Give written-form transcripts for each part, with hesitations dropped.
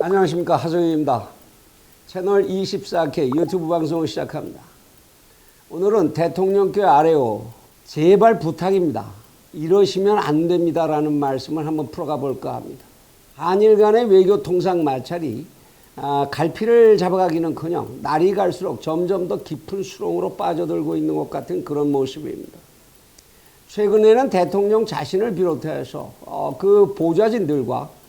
안녕하십니까, 하정입니다. 채널 24K 유튜브 방송을 시작합니다. 오늘은 대통령께 아뢰오 제발 부탁입니다. 이러시면 안 됩니다라는 말씀을 한번 풀어가 볼까 합니다. 한일 간의 외교 통상 마찰이 갈피를 잡아가기는커녕 날이 갈수록 점점 더 깊은 수렁으로 빠져들고 있는 것 같은 그런 모습입니다. 최근에는 대통령 자신을 비롯해서 그 보좌진들과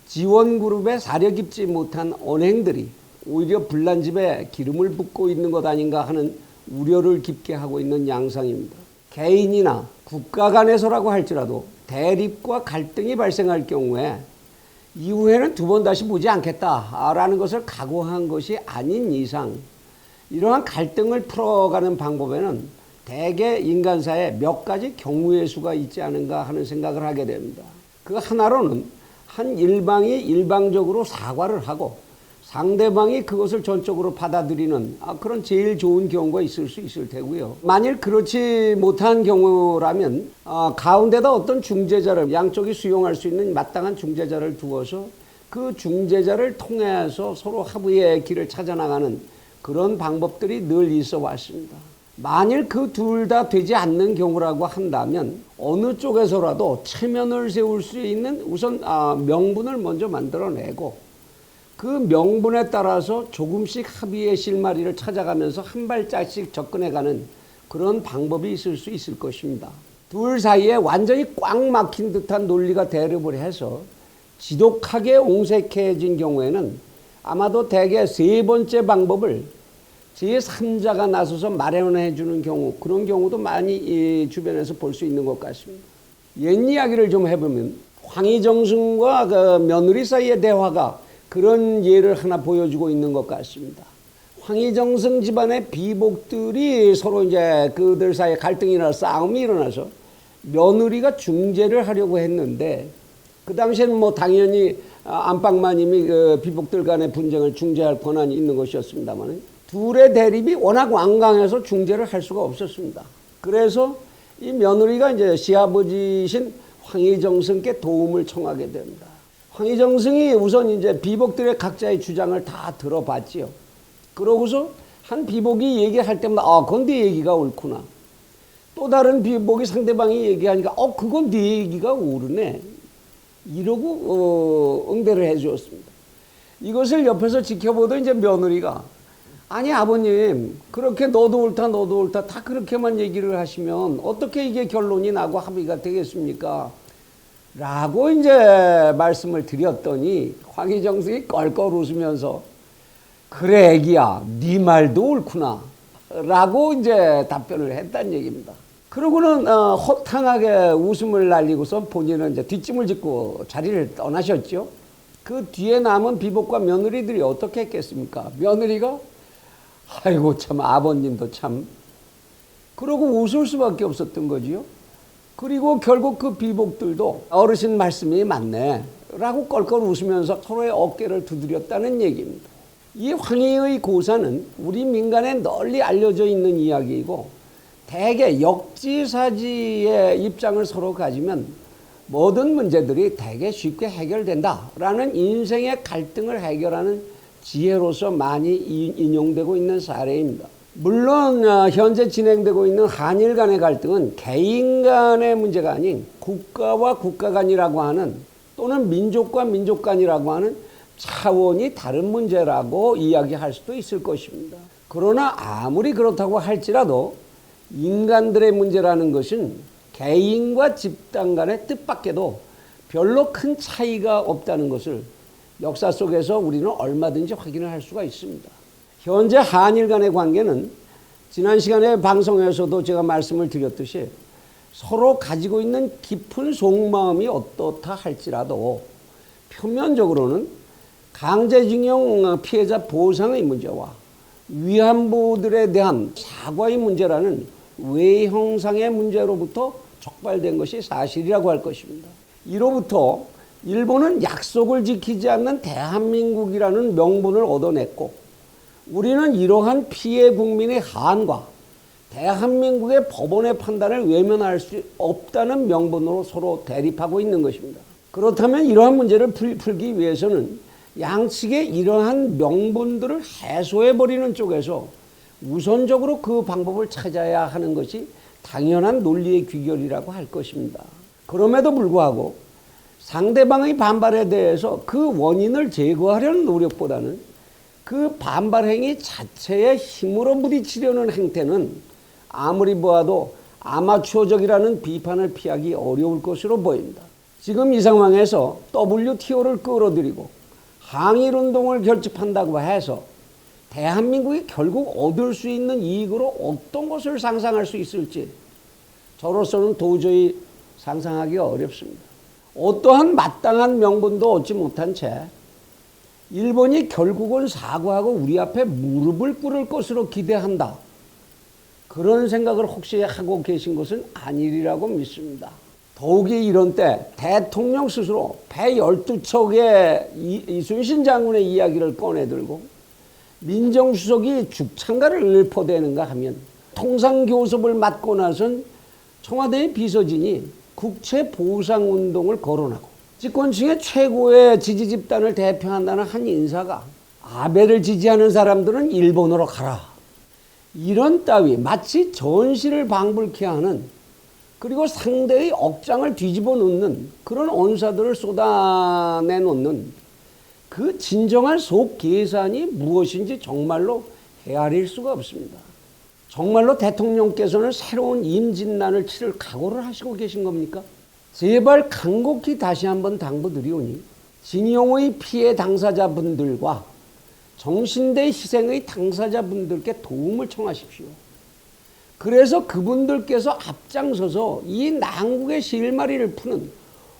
지원그룹에 사려 깊지 못한 언행들이 오히려 불난집에 기름을 붓고 있는 것 아닌가 하는 우려를 깊게 하고 있는 양상입니다. 개인이나 국가 간에서라고 할지라도 대립과 갈등이 발생할 경우에 이후에는 두 번 다시 보지 않겠다라는 것을 각오한 것이 아닌 이상 이러한 갈등을 풀어가는 방법에는 대개 인간사에 몇 가지 경우의 수가 있지 않은가 하는 생각을 하게 됩니다. 그 하나로는 한 일방이 일방적으로 사과를 하고 상대방이 그것을 전적으로 받아들이는 그런 제일 좋은 경우가 있을 수 있을 테고요. 만일 그렇지 못한 경우라면 가운데다 어떤 중재자를 양쪽이 수용할 수 있는 마땅한 중재자를 두어서 그 중재자를 통해서 서로 합의의 길을 찾아나가는 그런 방법들이 늘 있어 왔습니다. 만일 그 둘 다 되지 않는 경우라고 한다면 어느 쪽에서라도 체면을 세울 수 있는 우선 명분을 먼저 만들어내고 그 명분에 따라서 조금씩 합의의 실마리를 찾아가면서 한 발짝씩 접근해가는 그런 방법이 있을 수 있을 것입니다. 둘 사이에 완전히 꽉 막힌 듯한 논리가 대립을 해서 지독하게 옹색해진 경우에는 아마도 대개 세 번째 방법을 제3자가 나서서 마련해 주는 경우, 그런 경우도 많이 이 주변에서 볼 수 있는 것 같습니다. 옛 이야기를 좀 해보면 황희정승과 그 며느리 사이의 대화가 그런 예를 하나 보여주고 있는 것 같습니다. 황희정승 집안의 비복들이 서로 이제 그들 사이에 갈등이 일어나서 싸움이 일어나서 며느리가 중재를 하려고 했는데 그 당시에는 뭐 당연히 안방마님이 그 비복들 간의 분쟁을 중재할 권한이 있는 것이었습니다만 둘의 대립이 워낙 완강해서 중재를 할 수가 없었습니다. 그래서 이 며느리가 이제 시아버지신 황희정승께 도움을 청하게 됩니다. 황희정승이 우선 이제 비복들의 각자의 주장을 다 들어봤지요. 그러고서 한 비복이 얘기할 때마다 그건 네 얘기가 옳구나. 또 다른 비복이 상대방이 얘기하니까 그건 네 얘기가 옳으네. 이러고 응대를 해 주었습니다. 이것을 옆에서 지켜보던 이제 며느리가 아니 아버님 그렇게 너도 옳다 다 그렇게만 얘기를 하시면 어떻게 이게 결론이 나고 합의가 되겠습니까? 라고 이제 말씀을 드렸더니 황희정승이 껄껄 웃으면서 그래 애기야 네 말도 옳구나 라고 이제 답변을 했다는 얘기입니다. 그러고는 허탕하게 웃음을 날리고서 본인은 이제 뒷짐을 짓고 자리를 떠나셨죠. 그 뒤에 남은 비복과 며느리들이 어떻게 했겠습니까? 며느리가 아이고 참 아버님도 참 그러고 웃을 수밖에 없었던 거지요. 그리고 결국 그 비복들도 어르신 말씀이 맞네 라고 껄껄 웃으면서 서로의 어깨를 두드렸다는 얘기입니다. 이 황희의 고사는 우리 민간에 널리 알려져 있는 이야기이고 대개 역지사지의 입장을 서로 가지면 모든 문제들이 대개 쉽게 해결된다라는 인생의 갈등을 해결하는 지혜로서 많이 인용되고 있는 사례입니다. 물론 현재 진행되고 있는 한일 간의 갈등은 개인 간의 문제가 아닌 국가와 국가 간이라고 하는 또는 민족과 민족 간이라고 하는 차원이 다른 문제라고 이야기할 수도 있을 것입니다. 그러나 아무리 그렇다고 할지라도 인간들의 문제라는 것은 개인과 집단 간의 뜻밖에도 별로 큰 차이가 없다는 것을 역사 속에서 우리는 얼마든지 확인을 할 수가 있습니다. 현재 한일 간의 관계는 지난 시간에 방송에서도 제가 말씀을 드렸듯이 서로 가지고 있는 깊은 속마음이 어떻다 할지라도 표면적으로는 강제징용 피해자 보상의 문제와 위안부들에 대한 사과의 문제라는 외형상의 문제로부터 촉발된 것이 사실이라고 할 것입니다. 이로부터 일본은 약속을 지키지 않는 대한민국이라는 명분을 얻어냈고 우리는 이러한 피해 국민의 한과 대한민국의 법원의 판단을 외면할 수 없다는 명분으로 서로 대립하고 있는 것입니다. 그렇다면 이러한 문제를 풀기 위해서는 양측의 이러한 명분들을 해소해버리는 쪽에서 우선적으로 그 방법을 찾아야 하는 것이 당연한 논리의 귀결이라고 할 것입니다. 그럼에도 불구하고 상대방의 반발에 대해서 그 원인을 제거하려는 노력보다는 그 반발 행위 자체의 힘으로 부딪히려는 행태는 아무리 보아도 아마추어적이라는 비판을 피하기 어려울 것으로 보입니다. 지금 이 상황에서 WTO를 끌어들이고 항일운동을 결집한다고 해서 대한민국이 결국 얻을 수 있는 이익으로 어떤 것을 상상할 수 있을지 저로서는 도저히 상상하기가 어렵습니다. 어떠한 마땅한 명분도 얻지 못한 채 일본이 결국은 사과하고 우리 앞에 무릎을 꿇을 것으로 기대한다. 그런 생각을 혹시 하고 계신 것은 아니리라고 믿습니다. 더욱이 이런 때 대통령 스스로 배 12척의 이순신 장군의 이야기를 꺼내들고 민정수석이 죽창가를 읊어대는가 하면 통상교섭을 맡고 나선 청와대의 비서진이 국채보상운동을 거론하고 집권층의 최고의 지지 집단을 대표한다는 한 인사가 아베를 지지하는 사람들은 일본으로 가라. 이런 따위 마치 전시를 방불케 하는 그리고 상대의 억장을 뒤집어 놓는 그런 언사들을 쏟아내 놓는 그 진정한 속 계산이 무엇인지 정말로 헤아릴 수가 없습니다. 정말로 대통령께서는 새로운 임진난을 치를 각오를 하시고 계신 겁니까? 제발 간곡히 다시 한번 당부드리오니 진용의 피해 당사자분들과 정신대 희생의 당사자분들께 도움을 청하십시오. 그래서 그분들께서 앞장서서 이 난국의 실마리를 푸는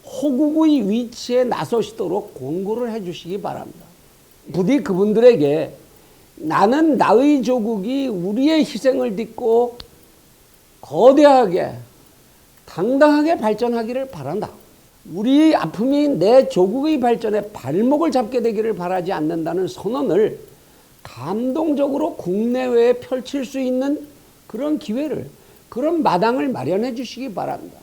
호국의 위치에 나서시도록 권고를 해주시기 바랍니다. 부디 그분들에게 나는 나의 조국이 우리의 희생을 딛고 거대하게 당당하게 발전하기를 바란다. 우리의 아픔이 내 조국의 발전에 발목을 잡게 되기를 바라지 않는다는 선언을 감동적으로 국내외에 펼칠 수 있는 그런 기회를, 그런 마당을 마련해 주시기 바랍니다.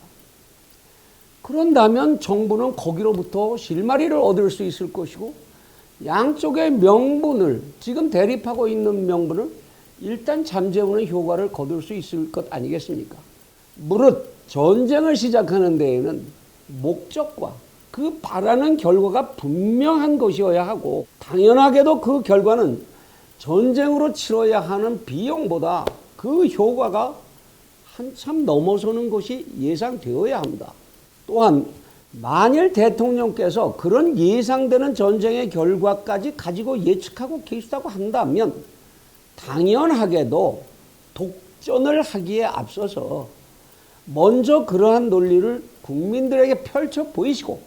그런다면 정부는 거기로부터 실마리를 얻을 수 있을 것이고 양쪽의 명분을, 지금 대립하고 있는 명분을 일단 잠재우는 효과를 거둘 수 있을 것 아니겠습니까? 무릇 전쟁을 시작하는 데에는 목적과 그 바라는 결과가 분명한 것이어야 하고 당연하게도 그 결과는 전쟁으로 치러야 하는 비용보다 그 효과가 한참 넘어서는 것이 예상되어야 합니다. 또한 만일 대통령께서 그런 예상되는 전쟁의 결과까지 가지고 예측하고 계시다고 한다면 당연하게도 독전을 하기에 앞서서 먼저 그러한 논리를 국민들에게 펼쳐 보이시고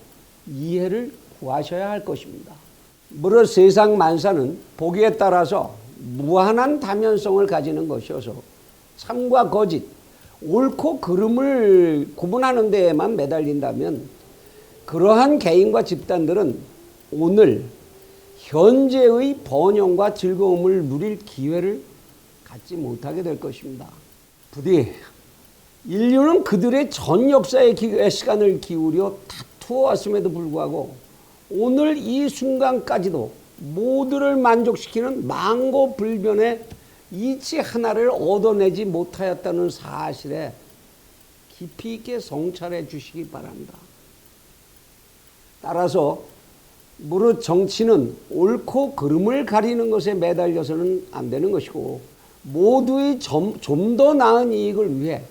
이해를 구하셔야 할 것입니다. 무릇 세상 만사는 보기에 따라서 무한한 다면성을 가지는 것이어서 참과 거짓, 옳고 그름을 구분하는 데에만 매달린다면 그러한 개인과 집단들은 오늘 현재의 번영과 즐거움을 누릴 기회를 갖지 못하게 될 것입니다. 부디 인류는 그들의 전 역사의 시간을 기울여 다투어 왔음에도 불구하고 오늘 이 순간까지도 모두를 만족시키는 망고불변의 이치 하나를 얻어내지 못하였다는 사실에 깊이 있게 성찰해 주시기 바랍니다. 따라서 무릇 정치는 옳고 그름을 가리는 것에 매달려서는 안 되는 것이고 모두의 좀 더 나은 이익을 위해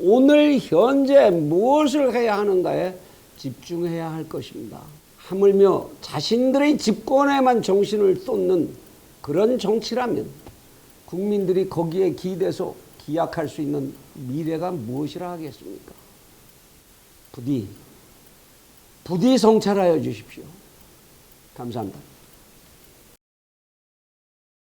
오늘 현재 무엇을 해야 하는가에 집중해야 할 것입니다. 하물며 자신들의 집권에만 정신을 쏟는 그런 정치라면 국민들이 거기에 기대서 기약할 수 있는 미래가 무엇이라 하겠습니까? 부디 성찰하여 주십시오. 감사합니다.